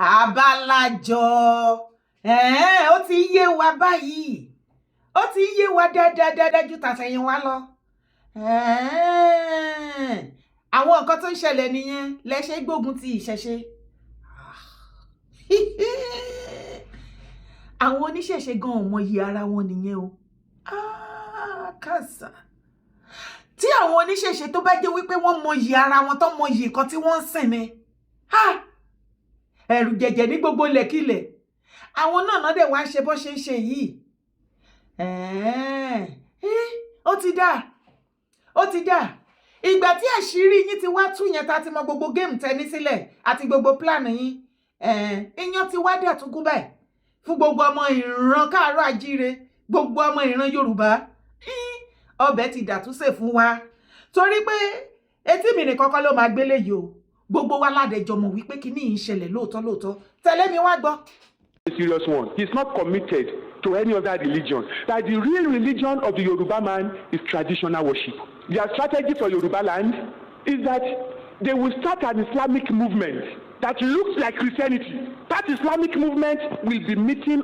Abálájọ ó ti yé wa báyìí, ó ti yé wa dáadáa ju tàtẹ̀yìn wa lọ. Àwọn nǹkan tó ń ṣẹlẹ̀ nìyẹn lẹ́ṣẹ̀ gbógun ti ìṣẹ̀ṣe. Àwọn oníṣẹ̀ṣe gan ò mọyì ara wọn nìyẹn o. Kàsà tí àwọn oníṣẹ̀ṣe tó bá jẹ́ wípé wọ́n mọyì ara wọn tó mọyì nǹkan tí wọ́n ń sìn ni ẹ̀rù jẹ̀jẹ̀ ní gbogbo ilẹ̀kílẹ̀. Àwọn náà dẹ̀ wá ń ṣe bó ṣe ń ṣe yìí. Ó ti dà ìgbà tí àṣírí yín ti wá tú yẹn, ta ti mọ gbogbo géèmù tẹni sílẹ̀ àti gbogbo plan yín, iyán ti wá dẹ̀ tún kú báyìí fún gbogbo ọmọ ìran káàárọ̀ àjíire, gbogbo ọmọ ìran Yorùbá. Ọbẹ̀ ti dàtúnṣe fún wa torí pé etí mi nìkan kọ́ ló máa gbélé yìí o, gbogbo wa ládẹjọ mọ̀ wípé kíní yìí ń ṣẹlẹ̀ lóòótọ́. Tẹ̀lé mi wá gbọ́. A serious one. He's not committed to any other religion. That the real religion of the Yoruba man is traditional worship. Their strategy for Yoruba land is that they will start an Islamic movement that looks like Christianity. That Islamic movement will be meeting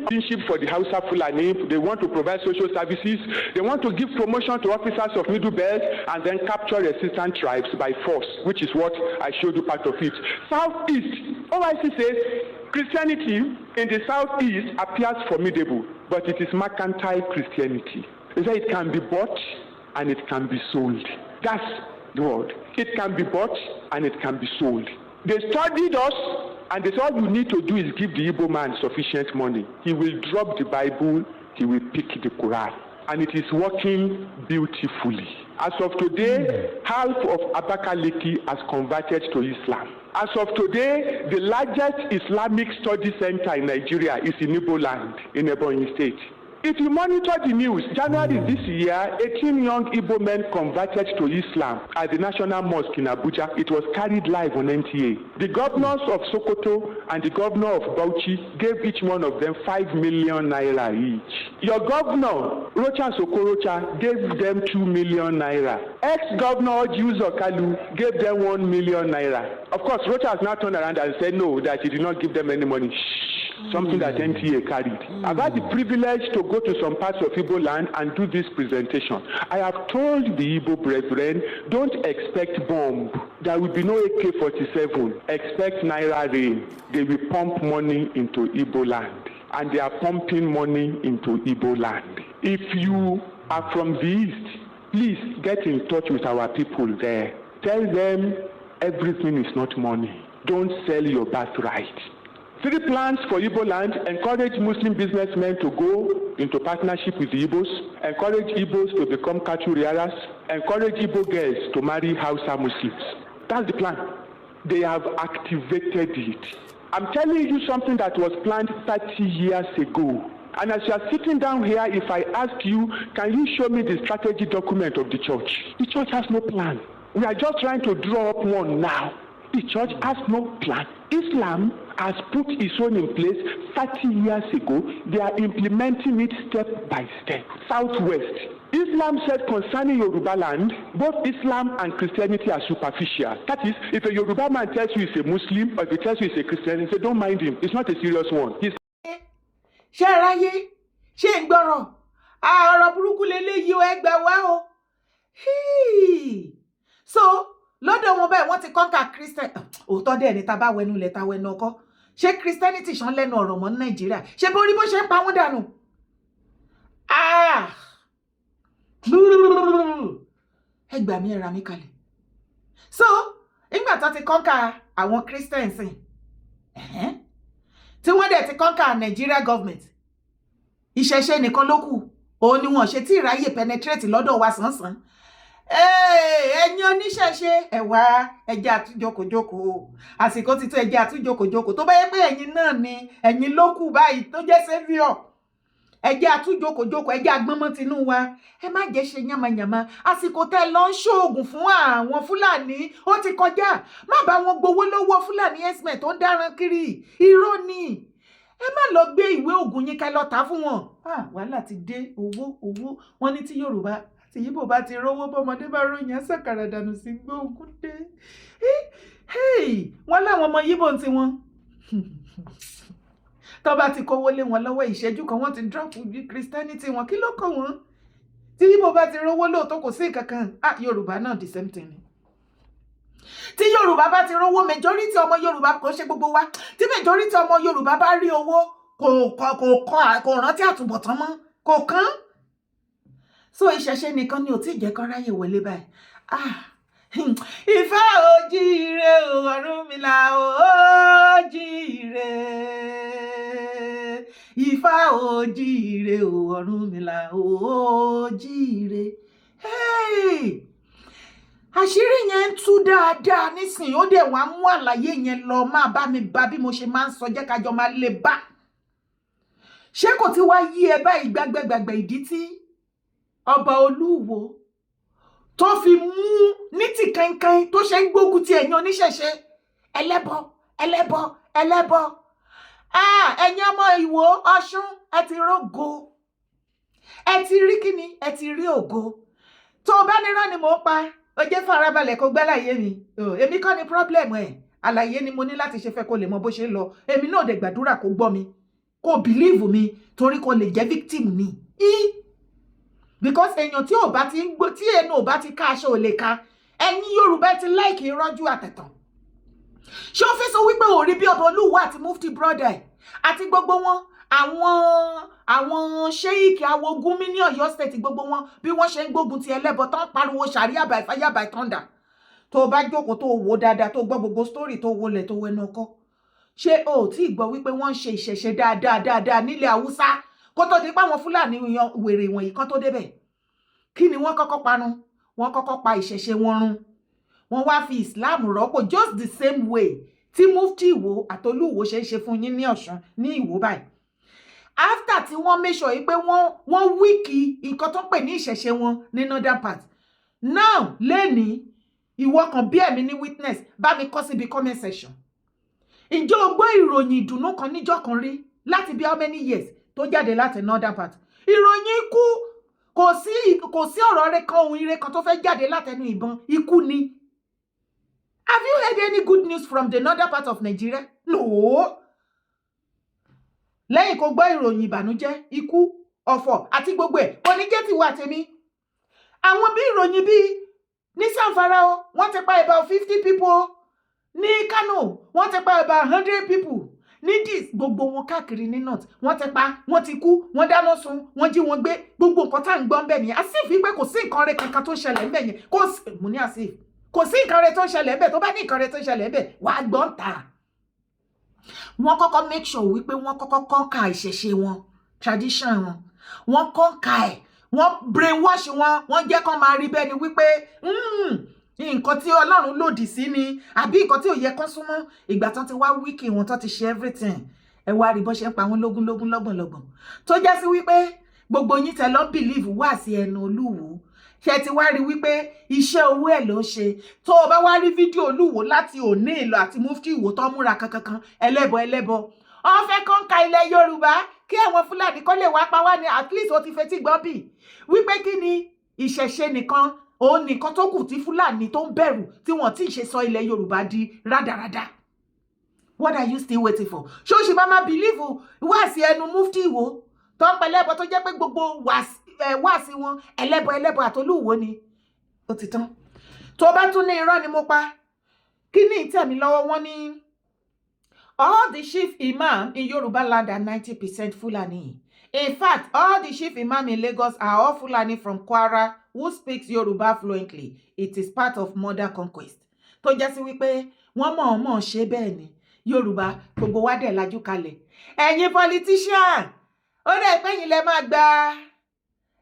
for the Hausa Fulani. They want to provide social services. They want to give promotion to officers of Middle Belt and then capture resistant tribes by force, which is what I showed you part of it. Southeast, OIC says Christianity in the Southeast appears formidable, but it is mercantile Christianity. They say it can be bought and it can be sold. That's the word. It can be bought and it can be sold. They studied us and they said all you need to do is give the Igbo man sufficient money. He will drop the Bible, he will pick the Quran. And it is working beautifully. As of today, half of Abakaliki has converted to Islam. As of today, the largest Islamic study center in Nigeria is in Igbo land, in Ebonyi State. If you monitor the news, January this year, 18 young Igbo men converted to Islam at the National Mosque in Abuja. It was carried live on NTA. The governors of Sokoto and the governor of Bauchi gave each one of them 5 million naira each. Your governor, Rocha Sokorocha, gave them 2 million naira. Ex-governor Juzo Kalu gave them 1 million naira. Of course, Rocha has now turned around and said no, that he did not give them any money. Something that NTA carried. I've had the privilege to go to some parts of Igbo land and do this presentation. I have told the Igbo brethren, don't expect bomb. There will be no AK-47. Expect Naira rain. They will pump money into Igbo land. And they are pumping money into Igbo land. If you are from the East, please get in touch with our people there. Tell them everything is not money. Don't sell your birthright. 3 plans for Igbo land: encourage Muslim businessmen to go into partnership with the Igbos, encourage Igbos to become cattle rearers, encourage Igbo girls to marry Hausa Muslims. That's the plan. They have activated it. I'm telling you something that was planned 30 years ago. And as you are sitting down here, if I ask you, can you show me the strategy document of the church? The church has no plan. We are just trying to draw up one now. The church has no plan. Islam has put its own in place 30 years ago. They are implementing it step by step. Southwest. Islam said concerning Yoruba land, both Islam and Christianity are superficial. That is, if a Yoruba man tells you he's a Muslim or if he tells you he's a Christian, you say, don't mind him. It's not a serious one. Ṣé ráyé, ṣé ń gbọ́rọ̀, ọ̀rọ̀ burúkú leléyìí o, ẹ gbà wá o. So lọ́dọ̀ wọn báyìí wọ́n ti kọ́ńkà Christian. Òótọ́ dẹ̀ ni tá bá wẹnu lẹ̀ tá wẹnu ọkọ́. Ṣé Christianity ṣán lẹ́nu ọ̀rọ̀ mọ́ ní Nàìjíríà? Ṣé bó rí bó ṣe ń pa wọ́n dànù? Ẹ gbà mí, ẹ ra mí kalẹ̀. So nígbà tó ti kọ́ńkà àwọn Christians sìn, tí wọ́n dẹ̀ ti kọ́ńkà Nigeria government, ìṣẹ̀ṣe nìkan ló kù. Òun ni wọ́n ṣe tí ìráyè penetrate lọ́dọ̀ wa sánsan. Ẹ̀yin oníṣẹ̀ṣe ẹ̀wà ẹja àtúnjókòjókò, àsìkò ti tó ẹja àtúnjókòjókò. Tó bá yẹ pé ẹ̀yin náà ni ẹ̀yin ló kù báyìí tó jẹ́ savior, ẹja àtúnjókòjókò, ẹja agbọ́nmọ́ tinú wa. Ẹ má jẹ́ ṣe yánmayànmá. Àsìkò tẹ́ lọ ń ṣoògùn fún àwọn Fúlàní ó ti kọjá. Má bá wọn gbowó lọ́wọ́ Fúlàní herdsmen tó ń dáràn kiri. Irọ́ ni. Ẹ má lọ gbé ìwé ògùn yín ká lọ tà fún wọn. Wàhálà ti dé. Owó wọn ní tí Yorùbá tí Ìgbò bá ti rówó bọ́mọdé bá ròyìn àṣàkàrà dànù sí gbóògùn dé. Wọ́n láwọn ọmọ Ìgbò tí wọ́n tó bá ti kówó lé wọn lọ́wọ́ ìṣẹ́jú kan wọ́n ti drop Christianity wọn, kí ló kàn wọ́n? Tí Ìgbò bá ti rówó lóòótọ́ kò sí nǹkan kan. Yorùbá náà the same thing ni. Tí Yorùbá bá ti rówó, majority ọmọ Yorùbá kò ṣe gbogbo wa, tí majority ọmọ Yorùbá bá rí owó kò rántí àtúbọ̀tán mọ́, kò kán. So ìṣẹ̀ṣe nìkan ni ò tí jẹ́ kán ráyè wọlé báyìí. Ifá òjíire Ọ̀rúnmìlà òjíire, Ifá òjíire Ọ̀rúnmìlà òjíire. Àṣírí yẹn ń tú dáadáa nísìnyí, ó dẹ̀ wá mú àlàyé yẹn lọ máa bá mi bá bí mo ṣe máa ń sọ, jẹ́ kájọ máa lè bá. Ṣé kò ti wá yí ẹ báyìí gbàgbẹ́gbàgbẹ́ ìdí tí ọba Olúwo tó fi mú ní ti kankan tó ṣe ń gbógun ti ẹ̀yin oníṣẹ̀ṣe ẹlẹ́bọ ẹlẹ́bọ ẹlẹ́bọ. Ẹ̀yin ọmọ Ìwó Ọ̀ṣun, ẹ ti rógo, ẹ ti rí kíni, ẹ ti rí ògo. Tó o bá nírọ́ ni mò ń pa, ó jẹ́ farabalẹ̀ kó gbálàyé mi. Èmi kọ́ ni problem ẹ̀, àlàyé ni mo ní láti ṣe fẹ́ kó lè mọ bó ṣe ń lọ. Èmi náà dẹ̀ gbàdúrà kó gbọ́ mi, kó believe mi, torí kó lè jẹ́ victim ni. Because èèyàn tí ò bá ti ń gbó, tí ẹnu ò bá ti ká aṣọ ò lè ká. Ẹ̀yin Yorùbá ti like ìrọ́jú àtẹ̀tàn. Ṣé ó fẹ́ sọ wípé ò rí bí ọba Olúwo àti Mufti brother àti gbogbo wọn, àwọn sheik awogun mi ní Ọ̀yọ́ state, gbogbo wọn bí wọ́n ṣe ń gbógun ti ẹlẹ́bọ tán pariwo Sharia by fire by thunder. Tó bá jókòó tó wò dáadáa, tó gbọ́ gbogbo story, tó wọlé tó wẹnu ọkọ. Ṣé o tí gbọ́ wípé wọ́n ń ṣe ìṣẹ̀ṣe dáadáa nílẹ̀ Haúsá kó tó di pé àwọn Fúlàní wèrè wọ̀nyí kan tó débẹ̀? Kí ni wọ́n kọ́kọ́ parun? Wọ́n kọ́kọ́ pa ìṣẹ̀ṣe wọn run. Wọ́n wá fi Islam rọ́pò just the same way tí Mufti Ìwó àtolúwo ṣe ń ṣe fún yín ní Ọ̀ṣun ní Ìwó báyìí. After tí wọ́n make sure pé wọ́n wíkì nǹkan tó pè ní ìṣẹ̀ṣe wọn ní northern part. Now lẹ́ni ìwọ kan bí ẹ̀mí ní witness, bá mi kọ síbi comment section. Ǹjẹ́ o gbọ́ ìròyìn ìdùnnú kan níjọ́ kan rí láti bí how many years tó jáde láti northern part? Ìròyìn ikú, kò sí ọ̀rọ̀ rẹ̀ kan, ohun ire kan tó fẹ́ jáde látẹnu ìbọn, ikú ni. Have you heard any good news from the northern part of Nigeria? No. Lẹ́yìn kó gbọ́ ìròyìn ìbànújẹ́, ikú, ọ̀fọ̀ àti gbogbo ẹ̀, kò ní jẹ́ ti wà tèmi. Àwọn bí ìròyìn bí ní Zamfara o, wọ́n ti pa about 50 people. Ní Kano, wọ́n ti pa about 100 people. Ní dis gbogbo wọn káàkiri ní north, wọ́n ti pa, wọ́n ti kú, wọ́n dáná sun, wọ́n jí wọn gbé, gbogbo nǹkan tá ń gbọ́ ńbẹ̀ nìyẹn. Asif wípé kò sí nǹkan rẹ̀ kankan tó ṣẹlẹ̀ ńbẹ̀ yẹn. Mo ní Asif, kò sí nǹkan rẹ̀ tó ṣẹlẹ̀ ńbẹ̀, tó bá ní nǹkan rẹ̀ tó ṣẹlẹ̀ ńbẹ̀, wàá gbọ́ ń ta. Wọ́n kọ́kọ́ make sure wípé wọ́n kọ́kọ́ kọ́ńkà ìṣẹ̀ṣe wọn, tradition wọn. Wọ́n kọ́ńkà ẹ̀, wọ́n brainwash wọn, wọ́n jẹ́ kán máa rí bẹ́ẹ̀ ni wípé nǹkan tí Ọlọ́run lòdì sí ni, àbí nǹkan tí ò yẹ kán súnmọ́. Ìgbà tán ti wá wíkì wọn, tán ti ṣe everything. Ẹ wá rí bó ṣe ń pa wọn lógún lọ́gbọ̀n. Tó jẹ́ sí wípé gbogbo yín tẹ́ lọ believe wá sí ẹnu Olúwo. Ṣé ti wá rí wípé iṣẹ́ owó ẹ̀ ló ń ṣe? Tó o bá wá rí fídíò Olúwo láti òní ìlọ àti Mufti Ìwó tó múra kankan ẹlẹ́bọ. Wọ́n fẹ́ kọ́ńkà ilẹ̀ Yorùbá kí àwọn Fúlàní kó lè wá pa wá ní, at least ó ti fetí gbọ́ bì wípé kí ni ìṣẹ̀ṣe nìkan, òun nìkan tó kù tí Fúlàní tó ń bẹ̀rù tí wọ́n ti ṣe sọ ilẹ̀ Yorùbá di rádaràda. What are you still waiting for? Ṣé o ṣì máa believe wá sí ẹnu Mufti Ìwó tó ń pẹlẹ́bọ tó jẹ́ pé gbogbo wá sí wọn ẹlẹ́bọ àtolúwo ni? Ó ti tán. Tó bá tún ní irọ́ ni mo pa, kí ni ìtẹ̀mí lọ́wọ́ wọn ní all the chief imam in Yoruba land are 90% Fulani. In fact, all the chief imam in Lagos are all Fulani from Kwara who speaks Yoruba fluently. It is part of modern conquest. Tó jẹ́ sí wípé wọ́n mọ̀ ṣe bẹ́ẹ̀ ni Yorùbá gbogbo wa dẹ̀ lajú kalẹ̀. Ẹ̀yin politician, ó rẹ̀ pé ẹ̀yin lẹ máa gba,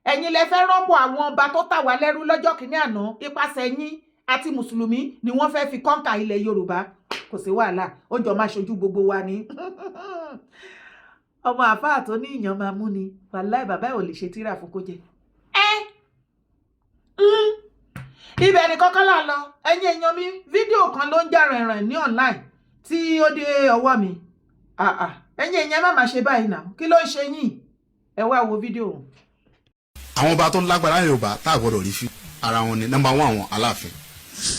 ẹ̀yin lẹ fẹ́ rọ́pò àwọn ọba tó tà wá lẹ́rú lọ́jọ́ kìíní àná. Ipasẹ̀ yín àti Mùsùlùmí ni wọ́n fẹ́ fi kọ́ńkà ilẹ̀ Yorùbá. Kò sí wàhálà, ó jọ máa ṣojú gbogbo wa ni. Ọmọ àfáà tó ní ìyàn máa mú ni, wàláì bàbá ò lè ṣe tírà fún kó jẹ. Ibẹ̀ ni kọ́kọ́ là lọ. Ẹ̀yin èèyàn mi, fídíò kan ló ń jà rìnrìn ní online tí ó dé ọwọ́ mi. Ẹ̀yin èèyàn má máa ṣe báyìí náà. Kí ló ń ṣe yín? Ẹ wá wo fídíò. Àwọn ọba tó lágbára Yorùbá tá a gbọ́dọ̀ rí fi ara wọn ni number 1 àwọn Aláàfin.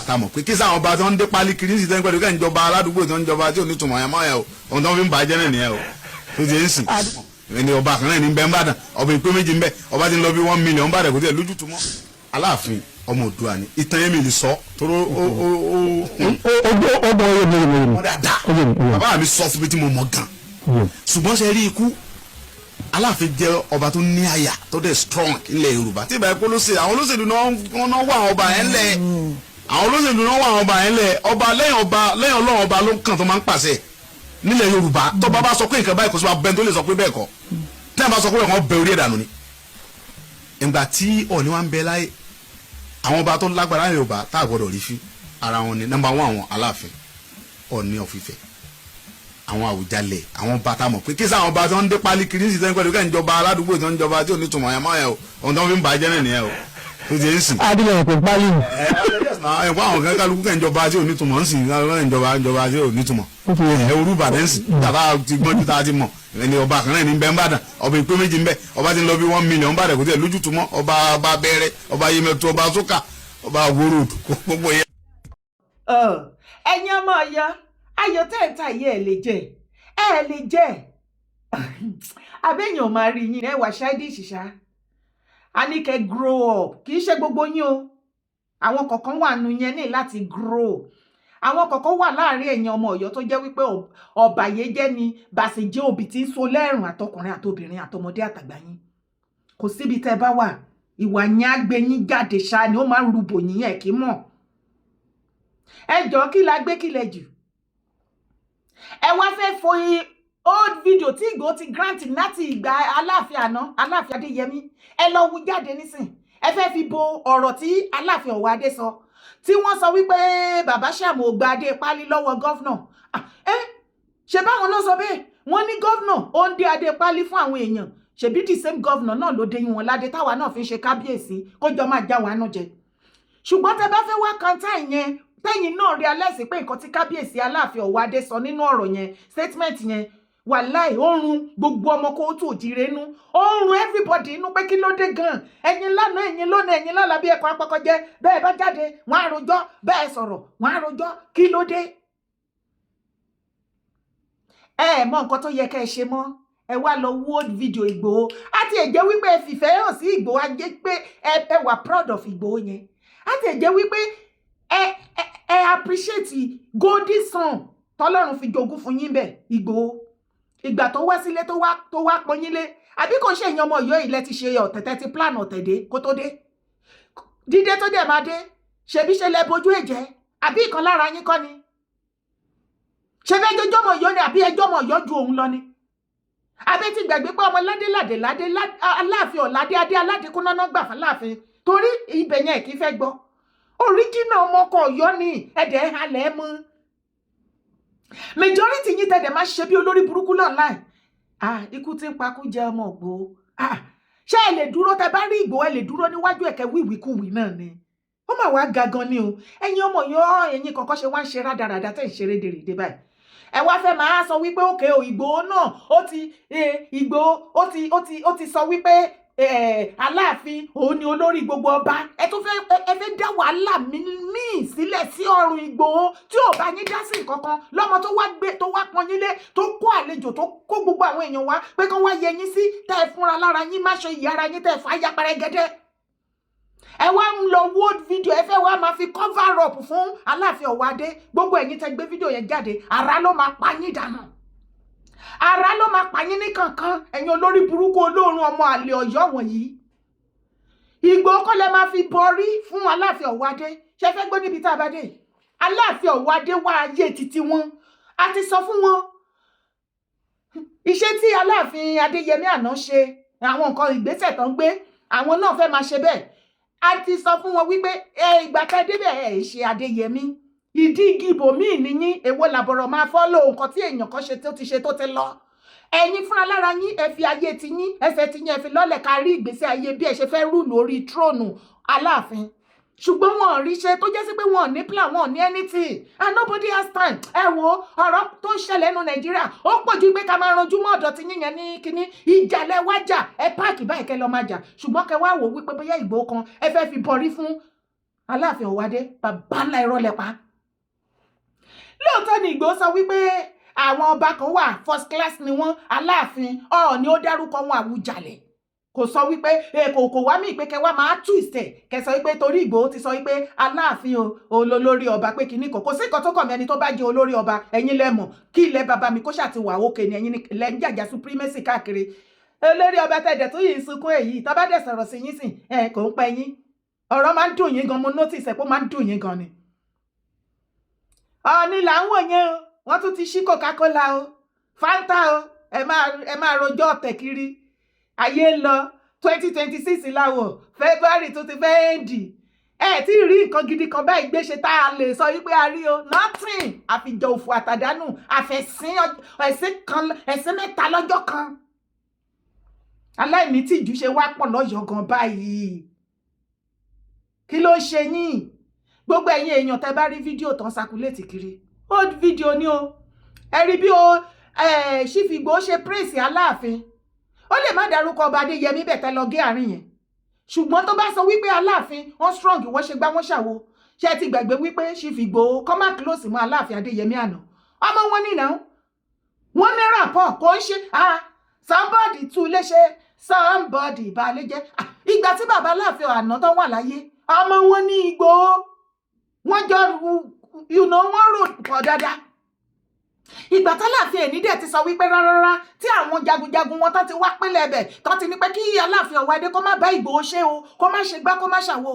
àtàmọ̀ pé kí sáwọn ọba tó ń dé pálí kiri sí tẹ́ ń pẹ̀lú kẹ́ ń jọba aládùúgbò tó ń jọba tí ò ní tùmọ̀ yẹn mọ́ yẹn o ohun tó ń fi ń bàjẹ́ náà nìyẹn o tó ti ń sìn ẹni ọba kan náà ní bẹ́ẹ̀ ń bàdàn ọba ìpé méjì ń bẹ ọba ti ń lọ bí 1 million bàdàn kò tí ẹ̀ lójútùmọ̀ Aláàfin ọmọ Oòduà ni ìtàn yẹn mi lè sọ tóró ó dáadáa bàbá mi sọ fún mi tí mo mọ̀ gan ṣùgbọ́n ṣe rí ikú Aláàfin jẹ́ ọba tó ní àyà tó dẹ̀ strong ilẹ̀ Yorùbá tí ìbá ẹ̀kọ́ ló ṣe àwọn olóṣèlú náà wà àwọn ọba yẹn lẹ̀ àwọn olóṣèlú náà wà àwọn ọba yẹn lẹ̀ ọba lẹ́yìn Ọlọ́run ọba ló kàn tó máa ń pàṣẹ nílẹ̀ Yorùbá tó bá sọ pé nǹkan báyìí kò sí bẹ́ẹ̀ tó lè sọ pé bẹ́ẹ̀ kọ́ tí wọ́n bá sọ pé bẹ́ẹ̀ kọ́ bẹ orí ẹ̀dànù ni. ìgbà tí Ọọ̀ni wa ń bẹ láyé àwọn ọba tó lágbára Yorùbá tá a gbọ́dọ̀ rí fi ara wọn ni number 1 àwọn Aláàfin Ọọ̀ni of Ifẹ̀ àwọn Àwùjalẹ̀ àwọn bàtà mọ̀ pé kí sáwọn ọba tó ń dé pálí kiri sí tẹ́ ń pẹ̀lú kẹ́ ń jọba aládùúgbò tó ń jọba tí ò ní tùmọ̀ yẹn mọ́ yẹn o ohun tó ń fi ń bàjẹ́ náà nìyẹn o tó ti ń sìn. adìyẹ kò pálí. ẹ̀kọ́ àwọn kan kálukú kẹ́ ń jọba tí ò ní tùmọ̀ ń sìn ń jọba tí ò ní tùmọ̀. orú Ìbàdàn ń sìn tàbá ti gbọ́njú tá a ti mọ̀ ẹni ọba kan náà ní bẹ́ẹ̀ ń bàdàn ọba ìpé méjì ń bẹ ọba ti ń lọ bí 1 million bàdàn kò tí ẹ̀ lójútùmọ̀ ọba bẹ̀rẹ̀ ọba Yemẹtu ọba Sókà ọba Àwòrò gbogbo yẹn. ẹ̀yin ọmọ Ọ̀yọ́ ayọ̀ tẹ́ǹtà yìí ẹ̀ lè jẹ́ abẹ́yàn máa rí yín ẹwà ṣáìdì ìṣìṣà a ní kẹ́ grow up kì í ṣe gbogbo yín o àwọn kọ̀ọ̀kan wà nù yẹn ní láti grow àwọn kọ̀ọ̀kan wà láàrin ẹ̀yin ọmọ Ọ̀yọ́ tó jẹ́ wípé ọ̀bàyéjẹ́ ni bàṣẹ̀jẹ́ òbí tí ń so lẹ́rùn àtọkùnrin àtobìnrin àtọmọdé àtàgbà yín kò síbi tẹ́ bá wà ìwà yẹn á gbé yín jáde ṣá ni ó máa ń rúbò yín ẹ̀ kí mọ̀ ẹ jọ kí la gbé kílẹ̀ jù ẹ wá fẹ́ foyín old video tí Ìgbòho ti grant láti ìgbà Aláàfin àná Aláàfin Adéyẹmí ẹ lọ wú jáde nísìn ẹ fẹ́ fi bo ọ̀rọ̀ tí Aláàfin Ọ̀wádé sọ tí wọ́n sọ wípé bàbá Ṣàmù ò gba adé pálí lọ́wọ́ gọ́fnà ṣe báwọn náà sọ bẹ́ẹ̀ wọ́n ní gọ́fnà ó ń dé adé pálí fún àwọn èèyàn ṣebí the same gọ́fnà náà ló dé wọn ládé táwa náà fi ń ṣe kábíyèsí kó jọ máa já wa náà jẹ ṣùgbọ́n tẹ bá fẹ́ wá kanta ìyẹn tẹ́yìn náà realize pé nǹkan tí kábíyèsí Aláàfin Ọ̀wádé sọ nínú ọ̀rọ̀ yẹn statement yẹn wàláì ó run gbogbo ọmọ kó tó jíire nú ó run everybody inú pé kí ló dé gan ẹ̀yin lánàá ẹ̀yin lónìí ẹ̀yin lọ́la bí ẹ̀kọ́ apákọjẹ bẹ́ẹ̀ bá jáde wọ́n á rojọ́ bẹ́ẹ̀ sọ̀rọ̀ wọ́n á rojọ́ kí ló dé. ẹ mọ nǹkan tó yẹ ká ẹ ṣe mọ́ ẹ wá lọ wo video Ìgbòho àti ẹ̀jẹ̀ wípé ẹ fìfẹ́ hàn sí Ìgbòho ajé pé ẹ wà proud of Ìgbòho yẹn àti ẹ̀jẹ̀ wípé ẹ appreciate golden son tọ́lọ́run fi jogún fún yín bẹ́ẹ̀ Ìgbòho ìgbà tó wá sílé tó wá pọnyínlé àbí kò ṣe èèyàn ọmọ Ọ̀yọ́ ilẹ̀ ti ṣe ọ̀tẹ̀tẹ̀ ti plan ọ̀tẹ̀dé kó tó dé dídé tó dẹ̀ máa dé ṣebí ṣe lẹ bojú ẹ̀jẹ̀ àbí ìkan lára yín kọ́ ni ṣe fẹ́ jọjọ́ ọmọ Ọ̀yọ́ ni àbí ẹjọ́ ọmọ Ọ̀yọ́ ju òun lọ ni àbí ti gbàgbé pé ọmọ ládé Aláàfin Ọ̀ládé adé aládékúnnáná gbà fún Aláàfin torí ibẹ̀ yẹn kì í fẹ́ gbọ́ oríjìnà ọmọkọ Ọ̀yọ́ ni ẹ̀dẹ̀ halẹ̀ mú majority yín tẹ̀dẹ̀ máa ṣe bí olórí burúkú online ikú tí ń pakú jẹ ọmọ Ìgbòho ṣé ẹ lè dúró tẹ bá rí Ìgbòho ẹ lè dúró níwájú ẹ̀kẹ́ wíwíkúwì náà ni ó mà wá ga gan ni o ẹ̀yin ọmọ Ọ̀yọ́ ẹ̀yin kọ̀ọ̀kan ṣe wá ń ṣe rádaràda tẹ̀ ń ṣe rédèrèdè báyìí ẹ wá fẹ́ máa sọ wípé òkè o Ìgbòho náà Ìgbòho ó ti sọ wípé Aláàfin òun ni olórí gbogbo ọba ẹ fẹ́ dá wàhálà míì sílẹ̀ sí ọrùn Ìgbòho tí ò bá yín dá sí nǹkankan lọ́mọ tó wá pọn yín lé tó kó àlejò tó kó gbogbo àwọn èèyàn wá pé kán wá yẹ yín sí tẹ́ ẹ fúnra lára yín má ṣe ìyá ara yín tẹ́ ẹ fà á ya pẹrẹgẹdẹ ẹ wá ń lọ world video ẹ fẹ́ wá máa fi cover up fún Aláàfin Ọ̀wádé gbogbo ẹ̀yin tẹ́ gbé fídíò yẹn jáde ara ló máa pa yín dànù ara ló máa pa yín ní kankan ẹ̀yin olórí burúkú olóòrùn ọmọ àlè Ọ̀yọ́ wọ̀nyí Ìgbòho kọ́ lẹ máa fi bọrí fún Aláàfin Ọ̀wádé ṣe fẹ́ gbọ́ níbi tá a bá dé Aláàfin Ọ̀wádé wá ayé títí wọn a ti sọ fún wọn iṣẹ́ tí Aláàfin Adéyẹmí àná ṣe àwọn nǹkan ìgbésẹ̀ tó ń gbé àwọn náà fẹ́ máa ṣe bẹ́ẹ̀ a ti sọ fún wọn wípé ìgbà tá a débẹ̀ ẹ̀ ṣe Adéyẹmí ìdí igi ibòmíì nìyí èwo làbọ̀rọ̀ máa fọ́lọ́ nǹkan tí èèyàn kan ṣe tó ti ṣe tó ti lọ ẹ̀yin fúnra lára yín ẹ fi ayé ti yín ẹsẹ̀ ti yín ẹ fi lọ́lẹ̀ ká rí ìgbésí ayé bí ẹ ṣe fẹ́ rúùlù orí tróònù Aláàfin ṣùgbọ́n wọn ò rí ṣe tó jẹ́ sí pé wọn ò ní plan wọn ò ní anything and nobody has time ẹ wo ọ̀rọ̀ tó ń ṣẹlẹ̀ nínú Nàìjíríà ó pọ̀ ju pé ká máa ranjú mọ́ ọ̀dọ̀ tí yíyan ní kínní ìjàlẹ̀ wájà ẹ páàkì báyìí kẹ́ lọ máa jà ṣùgbọ́n kẹ́ wá wò wípé bóyá Ìgbòho kan ẹ fẹ́ fi bọrí fún Aláàfin Ọ̀wádé bàbá ńlá irọ́ lẹ́pa. Lóòótọ́ ni Ìgbòho sọ wípé àwọn ọba kan wà first class ni wọ́n, Aláàfin Ọọ̀ni ó dárúkọ wọn Àwùjalẹ̀. Kò sọ wípé kò wá mí pé kẹ wá máa twist ẹ̀ kẹ sọ wípé torí Ìgbòho ti sọ wípé Aláàfin olórí ọba pé kìíní kan kò sí nǹkan tó kàn mí ẹni tó bá jẹ́ olórí ọba ẹ̀yin lẹ́mọ̀ kí ilẹ̀ bàbá mi kó ṣàti wà òkè ni ẹ̀yin lẹ́ ń jàjà supremacy káàkiri. Olórí ọba tẹ̀dẹ̀ tó yìí ń sunkún èyí tó bá dẹ̀ sọ̀rọ̀ sí yín sìn kò ń pẹ́ yín ọ̀rọ̀ máa ń dùn yín gan mo notice ẹ̀ pé ó máa ń dùn yín gan ni. Ọ̀ọ̀ni là ń wò yẹn o wọ́n tún ti ṣí Coca-Cola o Fanta o ẹ máa rojọ́ ọ̀tẹ̀ kiri ayé ń lọ 2026 láwọ̀ February tó ti fẹ́ ẹ̀ǹdì tí rí nǹkan gidi kan báyìí gbé ṣe tá a lè sọ wípé a rí o nothing àfijọ́ òfò àtàdánù ẹ̀sìn mẹ́ta lọ́jọ́ kan aláìní tìjú ṣe wá pọ̀ lọ́yọ̀ọ́ gan báyìí kí ló ṣe yín gbogbo ẹ̀yin èèyàn tẹ́ bá rí fídíò tán sakuléètì kiri old video ni o ẹ rí bí o Chief Igboho ṣe praise Aláàfin ó lè má dárúkọ ọba Adéyẹmí bẹ̀ tẹ́ lọ gé àárín yẹn ṣùgbọ́n tó bá sọ wípé Aláàfin wọ́n strong wọ́n ṣe gbá wọ́n ṣàwo ṣe ti gbàgbé wípé Chief Igboho kọ́ má close mọ́ Aláàfin Adéyẹmí àná ọmọ wọn nìyà wọ́n ní rapport kò ń ṣe somebody tún lè ṣe somebody balẹ̀ jẹ́ ìgbà tí bàbá Aláàfin àná tó wà láyé ọmọ wọn ní Igboho wọ́n jọ wọ́n rò pọ̀ dáadáa ìgbà t'Aláàfin èní dẹ̀ ti sọ wípé rárá tí àwọn jagunjagun wọn tán ti wá pínlẹ̀ ẹ̀bẹ̀ tán ti ní pé kí Aláàfin Ọ̀wádé kó má bá Ìgbòho ṣe o kó má ṣe gbá kó má ṣàwo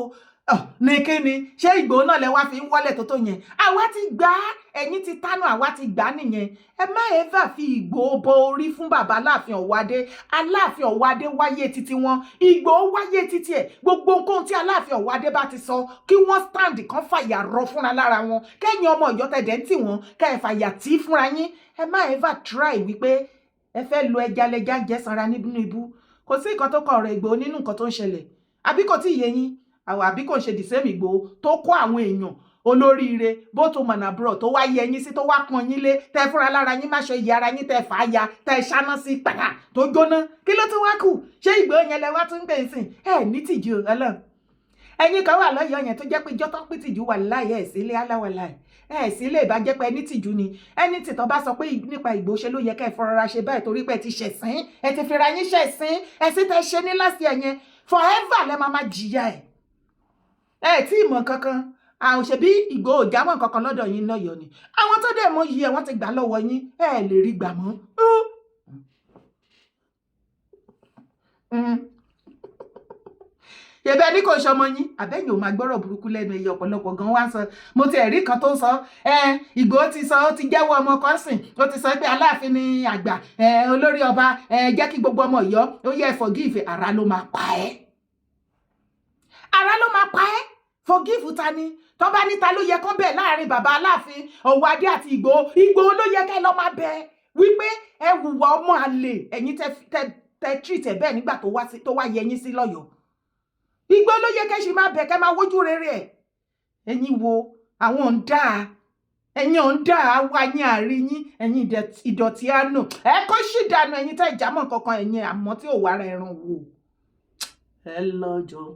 ní kíni ṣé Ìgbòho náà lẹ wá fi ń wọlé tó yẹn àwa ti gbà á ẹ̀yin ti tánú àwa ti gbà á nìyẹn ẹ má ever fi Ìgbòho bọ orí fún bàbá Aláàfin Ọ̀wádé Aláàfin Ọ̀wádé wáyé títí wọn Ìgbòho wáyé títí ẹ̀ gbogbo nǹkan tí Aláàfin Ọ̀wádé bá ti sọ kí wọ́n stand kan fàyà rọ fúnra lára wọn kẹ́yìn ọmọ Ọ̀yọ́ tẹ̀dẹ̀ ń tì wọ́n kẹ́ ẹ fàyà tí fúnra yín ẹ má ever try wípé ẹ fẹ́ lo ẹja lẹja jẹ́ sanra nínú ibú kò sí nǹkan tó kọ ọ̀rọ̀ Ìgbòho nínú nǹkan tó ń ṣẹlẹ̀ àbí kò tí ì yé yín àwọn àbí kò ṣe dìsẹ́mì Ìgbòho tó kó àwọn èèyàn olóríire bó tó mọ̀nà àbúrò tó wá yẹ yín sí tó wá pọn yín lé tẹ fúnra lára yín má ṣe yẹ ara yín tẹ fà á ya tẹ ṣáná sí pàkà tó jóná kí ló tún wá kù ṣé Ìgbòho yẹn lẹ wá tún gbé sìn ní tìjú Ọlọ́run ẹ̀yin kan wà lọ́yọ̀ọ́ yẹn tó jẹ́ pé ìjọ tó ń pín tìjú wà láì sílé aláwọ̀ láì sílé ìbàjẹ́ pé ẹni tìjú ni ẹni tìtàn bá sọ pé nípa Ìgbòho ṣe ló yẹ ká ẹ fọrọra ṣe báyìí torí pé ẹ ti ṣẹ̀sín ẹ ti fira yín ṣẹ̀sín ẹ̀sìn tẹ ṣe ní láti ẹ̀yẹn forever lẹ máa jìyà tí ìmọ̀ kankan àwọn ṣe bí Ìgbòho jámọ́ kankan lọ́dọ̀ yín lọ́yọ̀ọ́ ni àwọn tó dẹ̀ mọ̀ yìí ẹ̀ wọ́n ti gbà lọ́wọ́ yín lè rí gbà mọ́. yẹ̀bẹ̀ ní kò ṣọmọ yín àbẹ́yìn ò máa gbọ́rọ̀ burúkú lẹ́nu ẹ̀yẹ ọ̀pọ̀lọpọ̀ gan wá ń sọ mo ti ẹ̀rí kan tó ń sọ Ìgbòho ti sọ ó ti jẹ́wọ́ ọmọ kan sìn ó ti sọ pé Aláàfin ni àgbà olórí ọba jẹ́ kí gbogbo ọmọ Ọ̀yọ́ ó yẹ forgive ara ló máa pa ẹ́ ara ló máa pa ẹ́ forgive ta ni tó bá níta ló yẹ kán bẹ̀ láàrin bàbá Aláàfin Ọ̀wádé àti Ìgbòho ló yẹ kẹ́ lọ́ máa bẹ̀ wípé ẹ hùwà ọmọ àlè ẹ̀yin tẹ treat ẹ̀ bẹ́ẹ̀ nígbà tó wá yẹ yín sí lọ́yọ̀ọ́ Ìgbòho ló yẹ kẹ́ ṣe máa bẹ̀ kẹ́ máa wójú rere ẹ̀ ẹ̀yin wo àwọn ń dá ẹ̀yin ń dá wá yín àárín yín ẹ̀yin ìdọ̀tí àánú ẹ kó sì dànù ẹ̀yin tẹ́ ìjámọ̀ kankan ẹ̀yin àmọ́ tí ò wá ara ẹran wò ẹ lọ́jọ́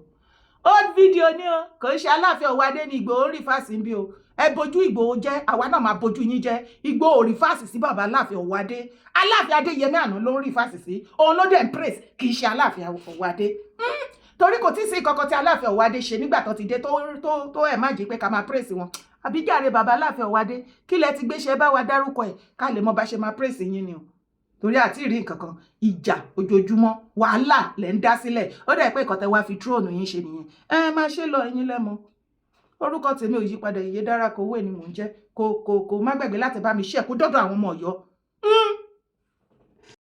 old video ni o kò ṣe Aláàfin Ọ̀wádé ni Ìgbòho rí fásì ń bí o ẹ bojú Ìgbòho jẹ́ àwa náà máa bojú yín jẹ́ Ìgbòho rí fásì sí bàbá Aláàfin Ọ̀wádé Aláàfin Adéyẹmí àná ló ń rí fásì sí òun ló dẹ̀ ń praise kì í ṣe Aláàfin Ọ̀wádé torí kò tí ì sí kankan tí Aláàfin Ọ̀wádé ṣe nígbà tó ti dé tó ẹ̀ má jí pé ká máa praise wọn àbíjàre bàbá Aláàfin Ọ̀wádé kí lẹ ti gbé ṣe bá wa dárúkọ ẹ̀ ká lè mọ bá ṣe máa praise yín ni o torí àti ìrí nǹkan kan ìjà ojoojúmọ́ wàhálà lẹ̀ ń dá sílẹ̀ ó dẹ̀ pé ìkọ̀tẹ́ wá fi tróònù yín ṣe nìyẹn máa ṣe lọ ẹ̀yin lẹ́mọ orúkọ tèmi ò yí padà Ìyèdára Kòwé ni mò ń jẹ́ kò má gbàgbé láti bá mi ṣe kó dọ́dọ̀ àwọn ọmọ Ọ̀yọ́